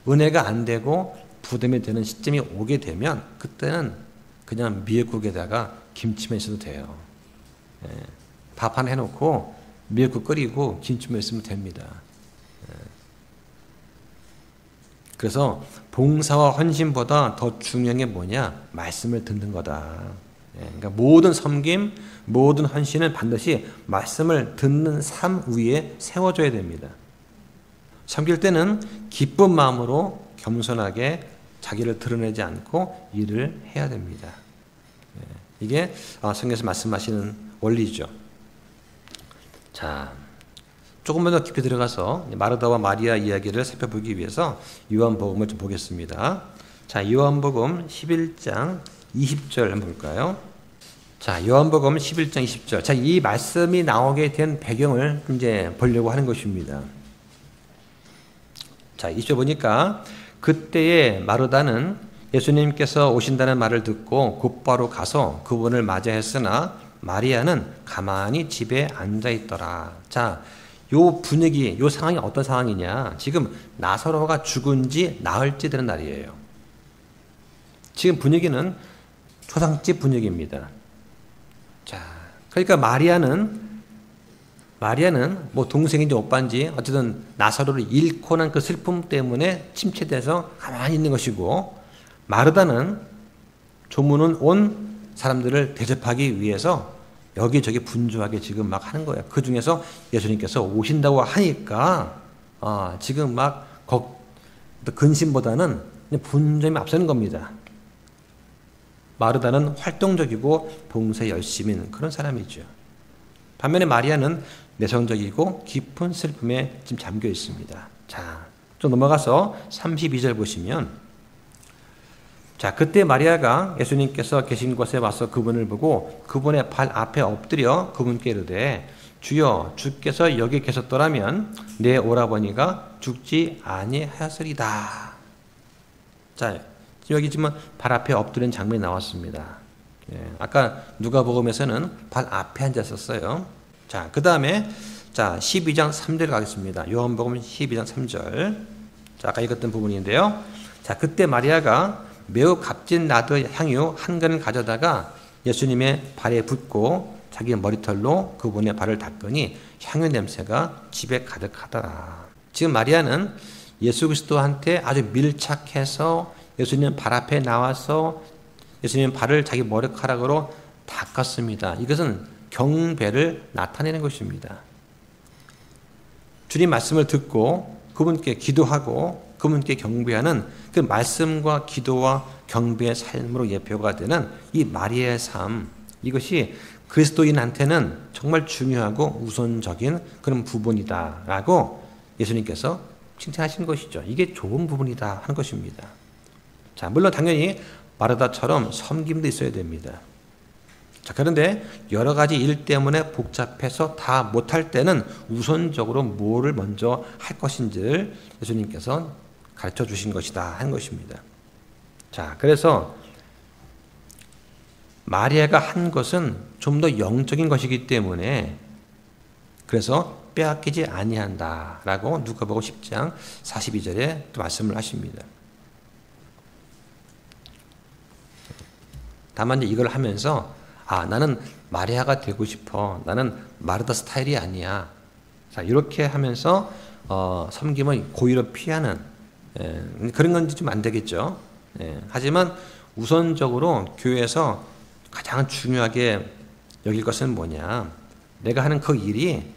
은혜가 안 되고 부담이 되는 시점이 오게 되면 그때는 그냥 미역국에다가 김치만 있어도 돼요. 밥 하나 해놓고 미역국 끓이고 김치만 있으면 됩니다. 그래서 봉사와 헌신보다 더 중요한 게 뭐냐? 말씀을 듣는 거다. 그러니까 모든 섬김, 모든 헌신은 반드시 말씀을 듣는 삶 위에 세워져야 됩니다. 섬길 때는 기쁜 마음으로 겸손하게 자기를 드러내지 않고 일을 해야 됩니다. 이게 성경에서 말씀하시는 원리죠. 자, 조금만 더 깊이 들어가서 마르다와 마리아 이야기를 살펴보기 위해서 요한복음을 좀 보겠습니다. 자, 요한복음 11장 20절 한번 볼까요? 자, 요한복음 11장 20절. 자, 이 말씀이 나오게 된 배경을 이제 보려고 하는 것입니다. 자, 20절 보니까 그때에 마르다는 예수님께서 오신다는 말을 듣고 곧바로 가서 그분을 맞이했으나 마리아는 가만히 집에 앉아 있더라. 자, 요 분위기, 요 상황이 어떤 상황이냐? 지금 나사로가 죽은 지 나흘째 되는 날이에요. 지금 분위기는 초상집 분위기입니다. 자, 그러니까 마리아는 뭐 동생인지 오빠인지 어쨌든 나사로를 잃고 난 그 슬픔 때문에 침체돼서 가만히 있는 것이고, 마르다는 조문은 온 사람들을 대접하기 위해서 여기저기 분주하게 지금 막 하는 거예요. 그 중에서 예수님께서 오신다고 하니까 지금 막 근심보다는 분점이 앞서는 겁니다. 마르다는 활동적이고 봉사에 열심인 그런 사람이죠. 반면에 마리아는 내성적이고 깊은 슬픔에 지금 잠겨 있습니다. 자, 좀 넘어가서 32절 보시면, 자, 그때 마리아가 예수님께서 계신 곳에 와서 그분을 보고 그분의 발 앞에 엎드려 그분께 이르되, 주여, 주께서 여기 계셨더라면 내 오라버니가 죽지 아니하였으리다. 자, 여기 지금 발 앞에 엎드린 장면이 나왔습니다. 아까 누가복음에서는 발 앞에 앉았었어요. 자, 그 다음에 12장 3절 가겠습니다. 요한복음 12장 3절. 자, 아까 읽었던 부분인데요. 자, 그때 마리아가 매우 값진 나드 향유 한 근을 가져다가 예수님의 발에 붓고 자기 머리털로 그분의 발을 닦으니 향유 냄새가 집에 가득하더라. 지금 마리아는 예수 그리스도한테 아주 밀착해서 예수님 발 앞에 나와서 예수님 발을 자기 머리카락으로 닦았습니다. 이것은 경배를 나타내는 것입니다. 주님 말씀을 듣고 그분께 기도하고 그분께 경배하는 그 말씀과 기도와 경배의 삶으로 예표가 되는 이 마리아의 삶, 이것이 그리스도인한테는 정말 중요하고 우선적인 그런 부분이다라고 예수님께서 칭찬하신 것이죠. 이게 좋은 부분이다 하는 것입니다. 자, 물론 당연히 마르다처럼 섬김도 있어야 됩니다. 자, 그런데 여러 가지 일 때문에 복잡해서 다 못할 때는 우선적으로 뭐를 먼저 할 것인지를 예수님께서 가르쳐 주신 것이다 하는 것입니다. 자, 그래서 마리아가 한 것은 좀 더 영적인 것이기 때문에 그래서 빼앗기지 아니한다라고 누가복음 10장 42절에 또 말씀을 하십니다. 다만 이걸 하면서 나는 마리아가 되고 싶어. 나는 마르다 스타일이 아니야. 자, 이렇게 하면서 섬김을 고의로 피하는 그런 건 좀 안 되겠죠. 하지만 우선적으로 교회에서 가장 중요하게 여길 것은 뭐냐? 내가 하는 그 일이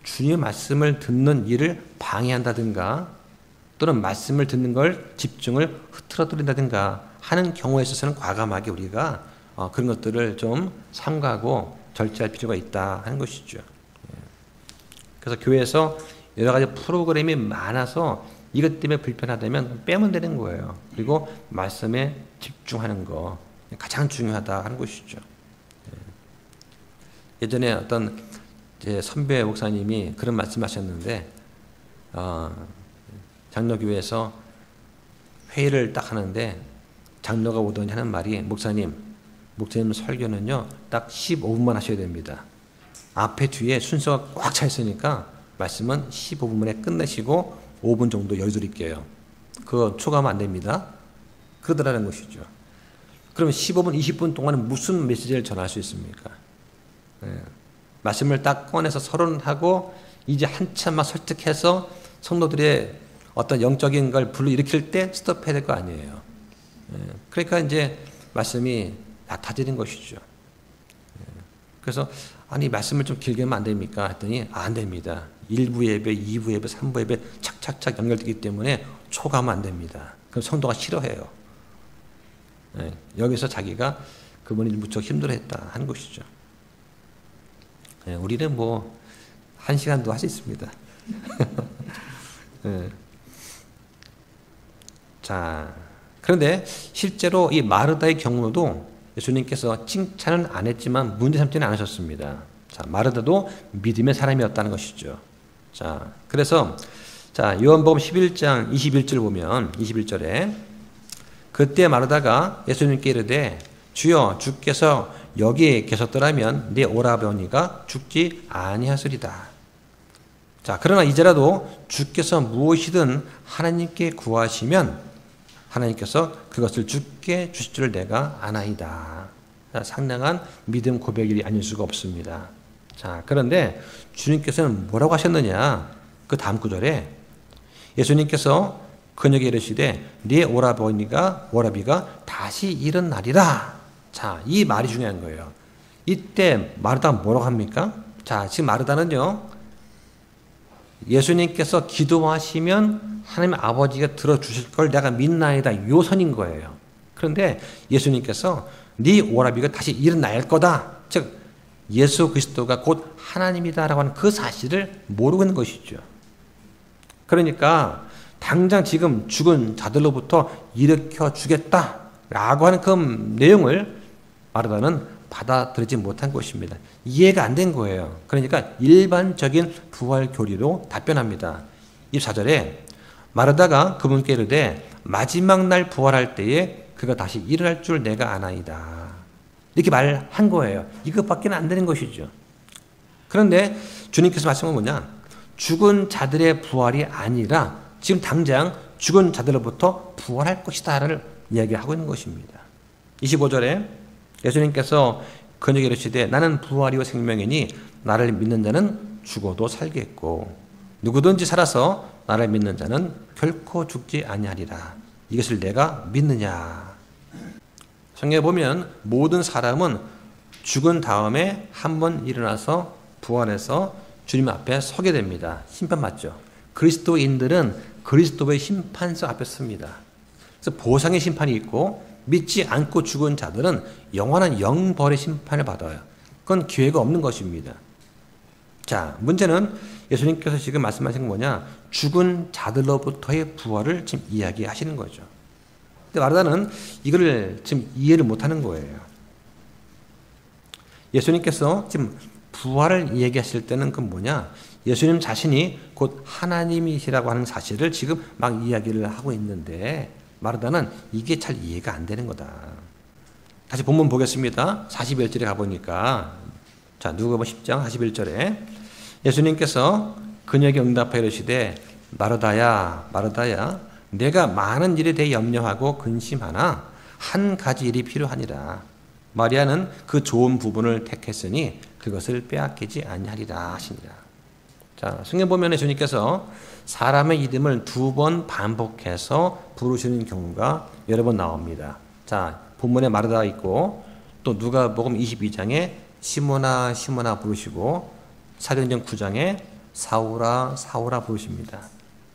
주님의 말씀을 듣는 일을 방해한다든가 또는 말씀을 듣는 걸 집중을 흐트러뜨린다든가 하는 경우에 있어서는 과감하게 우리가 그런 것들을 좀 삼가하고 절제할 필요가 있다 하는 것이죠. 그래서 교회에서 여러 가지 프로그램이 많아서 이것 때문에 불편하다면 빼면 되는 거예요. 그리고 말씀에 집중하는 거 가장 중요하다 하는 것이죠. 예전에 어떤 제 선배 목사님이 그런 말씀하셨는데 장로교회에서 회의를 딱 하는데 장로가 오더니 하는 말이 목사님 설교는요 딱 15분만 하셔야 됩니다. 앞에 뒤에 순서가 꽉 차 있으니까 말씀은 15분 만에 끝내시고 5분 정도 여유 드릴게요. 그거 초과하면 안 됩니다. 그러더라는 것이죠. 그러면 15분, 20분 동안은 무슨 메시지를 전할 수 있습니까? 말씀을 딱 꺼내서 서론하고 이제 한참 막 설득해서 성도들의 어떤 영적인 걸 불러일으킬 때 스톱해야 될 거 아니에요. 그러니까 이제 말씀이 낮아지는 것이죠. 그래서 아니 말씀을 좀 길게 하면 안 됩니까? 했더니 안 됩니다. 1부 예배, 2부 예배, 3부 예배 착착착 연결되기 때문에 초과하면 안 됩니다. 그럼 성도가 싫어해요. 여기서 자기가 그분이 무척 힘들어했다 하는 것이죠. 우리는 뭐 1시간도 할 수 있습니다. 자, 그런데 실제로 이 마르다의 경우도 예수님께서 칭찬은 안 했지만 문제 삼지는 않으셨습니다. 자, 마르다도 믿음의 사람이었다는 것이죠. 자, 그래서 자, 요한복음 11장 21절 보면 21절에 그때 마르다가 예수님께 이르되 주여 주께서 여기에 계셨더라면 내 오라버니가 죽지 아니하으리다. 자, 그러나 이제라도 주께서 무엇이든 하나님께 구하시면 하나님께서 그것을 주께 주실 줄 내가 아나이다. 자, 상당한 믿음 고백이 아닐 수가 없습니다. 자, 그런데 주님께서는 뭐라고 하셨느냐? 그 다음 구절에 예수님께서 그녀에게 이르시되 네 오라비가 다시 일어나리라. 자, 이 말이 중요한 거예요. 이때 마르다가 뭐라고 합니까? 자, 지금 마르다는요, 예수님께서 기도하시면 하나님 아버지가 들어주실 걸 내가 믿나이다. 요선인 거예요. 그런데 예수님께서 네 오라비가 다시 일어날 거다. 즉 예수 그리스도가 곧 하나님이다라고 하는 그 사실을 모르고 있는 것이죠. 그러니까 당장 지금 죽은 자들로부터 일으켜 주겠다라고 하는 그 내용을 마르다는 받아들이지 못한 것입니다. 이해가 안 된 거예요. 그러니까 일반적인 부활 교리로 답변합니다. 24절에 마르다가 그분께 이르되 마지막 날 부활할 때에 그가 다시 일어날 줄 내가 아나이다. 이렇게 말한 거예요. 이것밖에 안 되는 것이죠. 그런데 주님께서 말씀은 뭐냐? 죽은 자들의 부활이 아니라 지금 당장 죽은 자들로부터 부활할 것이다를 이야기하고 있는 것입니다. 25절에 예수님께서 그녀에게 이르시되 나는 부활이요 생명이니 나를 믿는 자는 죽어도 살겠고 누구든지 살아서 나를 믿는 자는 결코 죽지 아니하리라. 이것을 내가 믿느냐? 성경에 보면 모든 사람은 죽은 다음에 한 번 일어나서 부활해서 주님 앞에 서게 됩니다. 심판받죠. 그리스도인들은 그리스도의 심판서 앞에 섭니다. 그래서 보상의 심판이 있고 믿지 않고 죽은 자들은 영원한 영벌의 심판을 받아요. 그건 기회가 없는 것입니다. 자, 문제는 예수님께서 지금 말씀하신 건 뭐냐? 죽은 자들로부터의 부활을 지금 이야기하시는 거죠. 근데 마르다는 이거를 지금 이해를 못하는 거예요. 예수님께서 지금 부활을 얘기하실 때는 그 뭐냐? 예수님 자신이 곧 하나님이시라고 하는 사실을 지금 막 이야기를 하고 있는데 마르다는 이게 잘 이해가 안 되는 거다. 다시 본문 보겠습니다. 41절에 가보니까 자, 누가복음 10장 41절에 예수님께서 그녀에게 응답하여 이르시되 마르다야 마르다야 내가 많은 일에 대해 염려하고 근심하나 한 가지 일이 필요하니라. 마리아는 그 좋은 부분을 택했으니 그것을 빼앗기지 아니하리라 하시니라. 자, 성경 보면 주님께서 사람의 이름을 2번 반복해서 부르시는 경우가 여러 번 나옵니다. 자, 본문에 마르다가 있고 또 누가복음 22장에 시몬아 시몬아 부르시고 사도행전 9장에 사울아 사울아 부르십니다.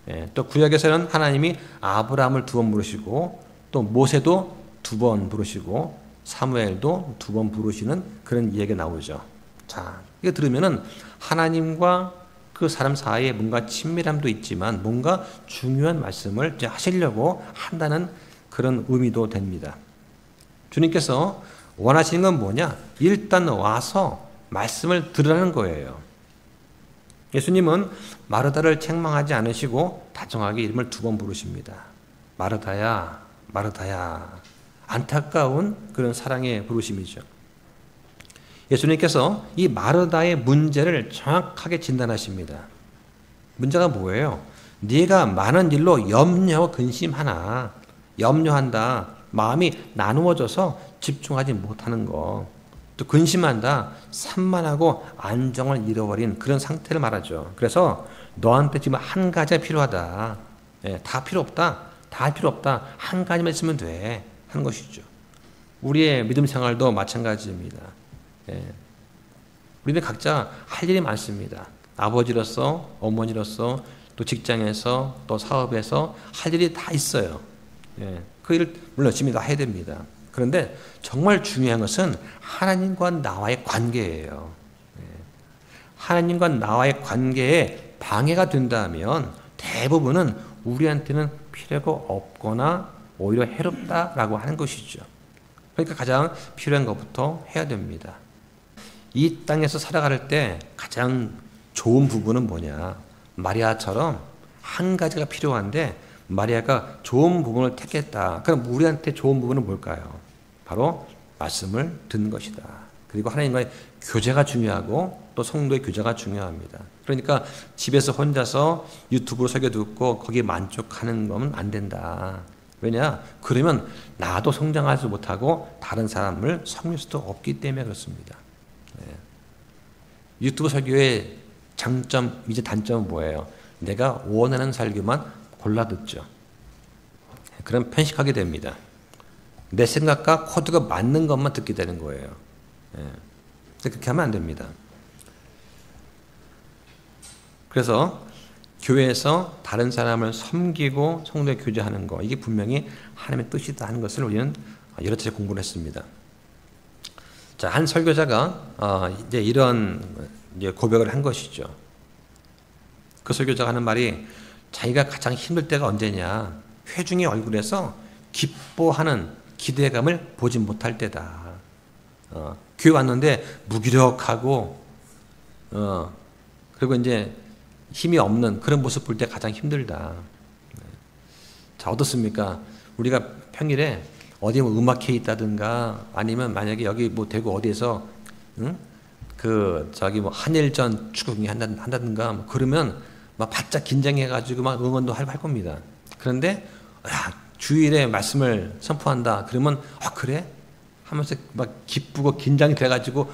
예, 또 구약에서는 하나님이 아브라함을 2번 부르시고 또 모세도 2번 부르시고 사무엘도 2번 부르시는 그런 이야기가 나오죠. 자, 이거 들으면은 하나님과 그 사람 사이에 뭔가 친밀함도 있지만 뭔가 중요한 말씀을 이제 하시려고 한다는 그런 의미도 됩니다. 주님께서 원하시는 건 뭐냐? 일단 와서 말씀을 들으라는 거예요. 예수님은 마르다를 책망하지 않으시고 다정하게 이름을 2번 부르십니다. 마르다야, 마르다야. 안타까운 그런 사랑의 부르심이죠. 예수님께서 이 마르다의 문제를 정확하게 진단하십니다. 문제가 뭐예요? 네가 많은 일로 염려하고 근심하나, 염려한다. 마음이 나누어져서 집중하지 못하는 거. 또 근심한다. 산만하고 안정을 잃어버린 그런 상태를 말하죠. 그래서 너한테 지금 한 가지가 필요하다. 예, 다 필요 없다. 다 할 필요 없다. 한 가지만 있으면 돼. 하는 것이죠. 우리의 믿음 생활도 마찬가지입니다. 예. 우리는 각자 할 일이 많습니다. 아버지로서, 어머니로서, 또 직장에서, 또 사업에서 할 일이 다 있어요. 예. 그 일을 물론 열심히 다 해야 됩니다. 그런데 정말 중요한 것은 하나님과 나와의 관계예요. 예. 하나님과 나와의 관계에 방해가 된다면 대부분은 우리한테는 필요가 없거나 오히려 해롭다라고 하는 것이죠. 그러니까 가장 필요한 것부터 해야 됩니다. 이 땅에서 살아갈 때 가장 좋은 부분은 뭐냐? 마리아처럼 한 가지가 필요한데 마리아가 좋은 부분을 택했다. 그럼 우리한테 좋은 부분은 뭘까요? 바로 말씀을 듣는 것이다. 그리고 하나님과의 교제가 중요하고 또 성도의 교제가 중요합니다. 그러니까 집에서 혼자서 유튜브로 설교 듣고 거기에 만족하는 건 안 된다. 왜냐? 그러면 나도 성장하지 못하고 다른 사람을 섬길 수도 없기 때문에 그렇습니다. 네. 유튜브 설교의 장점, 이제 단점은 뭐예요? 내가 원하는 설교만 골라 듣죠. 그럼 편식하게 됩니다. 내 생각과 코드가 맞는 것만 듣게 되는 거예요. 네. 그렇게 하면 안 됩니다. 그래서 교회에서 다른 사람을 섬기고 성도에 교제하는 거, 이게 분명히 하나님의 뜻이다 하는 것을 우리는 여러 차례 공부를 했습니다. 자, 한 설교자가 이제 이런 고백을 한 것이죠. 그 설교자가 하는 말이 자기가 가장 힘들 때가 언제냐? 회중의 얼굴에서 기뻐하는 기대감을 보지 못할 때다. 교회 왔는데 무기력하고 그리고 이제 힘이 없는 그런 모습 볼 때 가장 힘들다. 자, 어떻습니까? 우리가 평일에 어디 뭐 음악회 있다든가 아니면 만약에 여기 뭐 대구 어디에서 저기 뭐 한일전 축구 경기 한다든가 뭐 그러면 막 바짝 긴장해가지고 막 응원도 할 겁니다. 그런데 주일에 말씀을 선포한다. 그러면 그래? 하면서 막 기쁘고 긴장이 돼가지고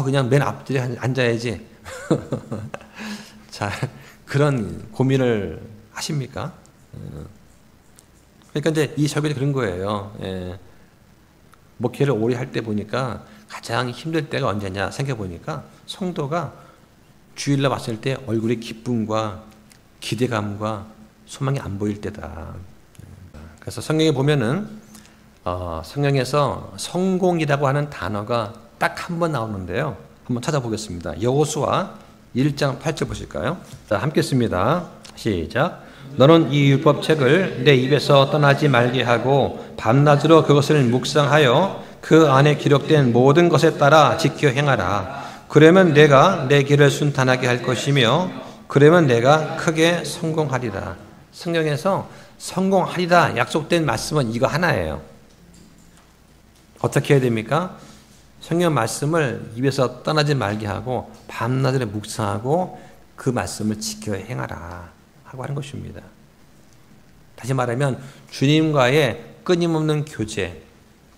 그냥 맨 앞자리에 앉아야지. 자, 그런 고민을 하십니까? 그러니까 이제 이 설교도 그런 거예요. 예. 목회를 오래 할 때 보니까 가장 힘들 때가 언제냐 생각해 보니까 성도가 주일날 봤을 때 얼굴에 기쁨과 기대감과 소망이 안 보일 때다. 그래서 성경에 보면은 성경에서 성공이라고 하는 단어가 딱 한 번 나오는데요. 한번 찾아보겠습니다. 여호수아 1장 8절 보실까요? 자, 함께 씁니다. 시작. 너는 이 율법책을 내 입에서 떠나지 말게 하고 밤낮으로 그것을 묵상하여 그 안에 기록된 모든 것에 따라 지켜 행하라. 그러면 내가 내 길을 순탄하게 할 것이며 그러면 내가 크게 성공하리라. 성경에서 성공하리라 약속된 말씀은 이거 하나예요. 어떻게 해야 됩니까? 성경 말씀을 입에서 떠나지 말게 하고 밤낮으로 묵상하고 그 말씀을 지켜 행하라 하고 하는 것입니다. 다시 말하면 주님과의 끊임없는 교제,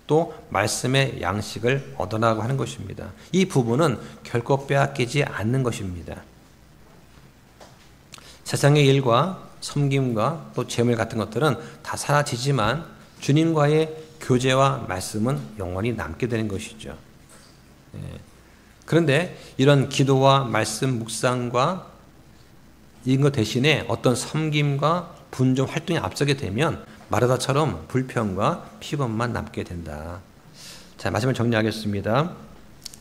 또 말씀의 양식을 얻어나가고 하는 것입니다. 이 부분은 결코 빼앗기지 않는 것입니다. 세상의 일과 섬김과 또 재물 같은 것들은 다 사라지지만 주님과의 교제와 말씀은 영원히 남게 되는 것이죠. 그런데 이런 기도와 말씀 묵상과 이런 것 대신에 어떤 섬김과 분종 활동에 앞서게 되면 마르다처럼 불평과 피곤만 남게 된다. 자, 마지막으로 정리하겠습니다.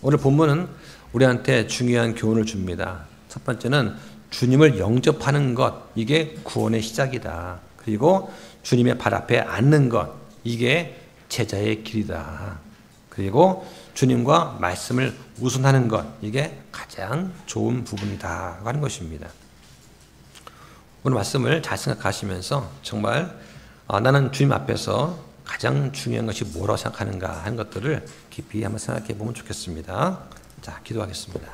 오늘 본문은 우리한테 중요한 교훈을 줍니다. 첫 번째는 주님을 영접하는 것, 이게 구원의 시작이다. 그리고 주님의 발 앞에 앉는 것, 이게 제자의 길이다. 그리고 주님과 말씀을 우선하는 것, 이게 가장 좋은 부분이다 하는 것입니다. 오늘 말씀을 잘 생각하시면서 정말 나는 주님 앞에서 가장 중요한 것이 뭐라고 생각하는가 하는 것들을 깊이 한번 생각해 보면 좋겠습니다. 자, 기도하겠습니다.